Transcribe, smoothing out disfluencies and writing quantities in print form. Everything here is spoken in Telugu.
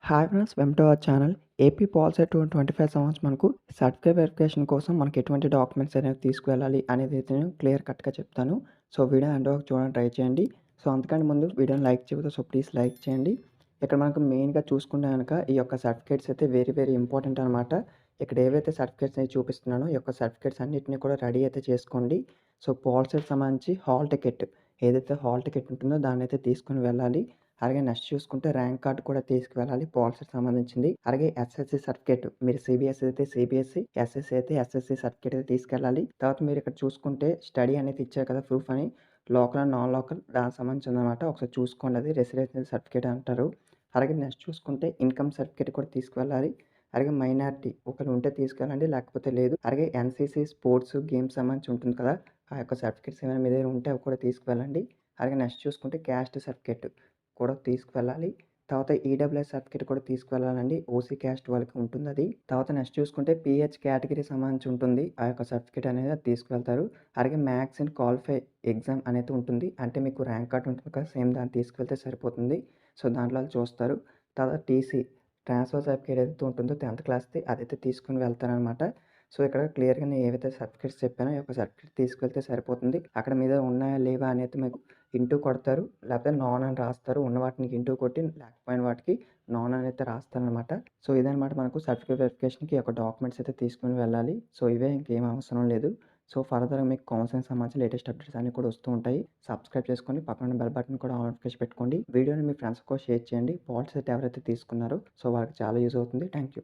Hi friends, welcome to our channel. AP policy 2025 సంవత్సరం మనకు సర్టిఫికేట్ వెరిఫికేషన్ కోసం మనకి ఎటువంటి డాక్యుమెంట్స్ అనేవి తీసుకువెళ్ళాలి అనేది అయితే నేను క్లియర్ కట్గా చెప్తాను. సో వీడియో ఎండ్ వరకు చూడడానికి ట్రై చేయండి. సో అంతకంటే ముందు వీడియోని లైక్ చేయకపోతే సో ప్లీజ్ లైక్ చేయండి. ఇక్కడ మనకు మెయిన్గా చూసుకుంటే కనుక ఈ యొక్క సర్టిఫికేట్స్ అయితే వెరీ ఇంపార్టెంట్ అనమాట. ఇక్కడ ఏవైతే సర్టిఫికేట్స్ అయితే చూపిస్తున్నానో ఈ యొక్క సర్టిఫికేట్స్ అన్నిటిని కూడా రెడీ అయితే చేసుకోండి. సో పాలిసీకి సంబంధించి హాల్ టికెట్ ఏదైతే హాల్ టికెట్ ఉంటుందో దాన్ని అయితే తీసుకుని వెళ్ళాలి. అలాగే నెక్స్ట్ చూసుకుంటే ర్యాంక్ కార్డ్ కూడా తీసుకువెళ్ళాలి పాలిసీకి సంబంధించింది. అలాగే ఎస్ఎస్సి సర్టిఫికేట్, మీరు సిబిఎస్ఈ అయితే సిబిఎస్ఈ, ఎస్ఎస్సి అయితే ఎస్ఎస్సి సర్టిఫికేట్ అయితే తీసుకెళ్ళాలి. తర్వాత మీరు ఇక్కడ చూసుకుంటే స్టడీ అనేది ఇచ్చారు కదా ప్రూఫ్ అని, లోకల్ అండ్ నాన్ లోకల్ దానికి సంబంధించింది అనమాట. ఒకసారి చూసుకోండి, అది రెసిడెన్షియల్ సర్టిఫికేట్ అంటారు. అలాగే నెక్స్ట్ చూసుకుంటే ఇన్కమ్ సర్టిఫికేట్ కూడా తీసుకువెళ్ళాలి. అలాగే మైనారిటీ ఒకరు ఉంటే తీసుకెళ్ళండి, లేకపోతే లేదు. అలాగే ఎన్సీసీ స్పోర్ట్స్ గేమ్స్ సంబంధించి ఉంటుంది కదా, ఆ యొక్క సర్టిఫికేట్స్ ఏమైనా మీ దగ్గర ఉంటే అవి కూడా తీసుకువెళ్ళండి. అలాగే నెక్స్ట్ చూసుకుంటే క్యాస్ట్ సర్టిఫికేట్ కూడా తీసుకువెళ్ళాలి. తర్వాత ఈడబ్ల్యూఎస్ సర్టిఫికేట్ కూడా తీసుకువెళ్ళాలండి. ఓసీ క్యాస్ట్ వాళ్ళకి ఉంటుంది అది. తర్వాత నెక్స్ట్ చూసుకుంటే పీహెచ్ కేటగిరీ సంబంధించి ఉంటుంది ఆ యొక్క సర్టిఫికేట్ అనేది, అది తీసుకువెళ్తారు. అలాగే మ్యాథ్స్ అండ్ క్వాలిఫై ఎగ్జామ్ అనేది ఉంటుంది. అంటే మీకు ర్యాంక్ కార్డ్ ఉంటుంది కదా, సేమ్ దాన్ని తీసుకువెళ్తే సరిపోతుంది. సో దాంట్లో వాళ్ళు చూస్తారు. తర్వాత టీసీ ట్రాన్స్ఫర్ సర్టిఫికేట్ ఏదైతే ఉంటుందో 10th క్లాస్ది అదైతే తీసుకుని వెళ్తారనమాట. సో ఇక్కడ క్లియర్గా నేను ఏవైతే సర్టిఫికేట్స్ చెప్పానో ఈ యొక్క సర్టిఫికేట్ తీసుకెళ్తే సరిపోతుంది. అక్కడ మీద ఉన్నాయా లేవా అనేది మీకు ఇంటూ కొడతారు, లేకపోతే నాన్ అని రాస్తారు. ఉన్న వాటిని ఇంటూ కొట్టి లేకపోయిన వాటికి నాన్ అని అయితే రాస్తారనమాట. సో ఇదనమాట మనకు సర్టిఫికేట్ వెరిఫికేషన్కి ఒక డాక్యుమెంట్స్ అయితే తీసుకుని వెళ్ళాలి. సో ఇవే, ఇంకేం అవసరం లేదు. సో ఫర్దర్గా మీకు కౌన్సిలింగ్ సంబంధించి లేటెస్ట్ అప్డేట్స్ అన్నీ కూడా వస్తూ ఉంటాయి. సబ్స్క్రైబ్ చేసుకొని పక్కన బెల్ బటన్ కూడా నోటిఫికేషన్ పెట్టుకోండి. వీడియోని మీ ఫ్రెండ్స్ కూడా షేర్ చేయండి. పాలిసీ అయితే ఎవరైతే తీసుకున్నారో సో వాళ్ళకి చాలా యూజ్ అవుతుంది. Thank you.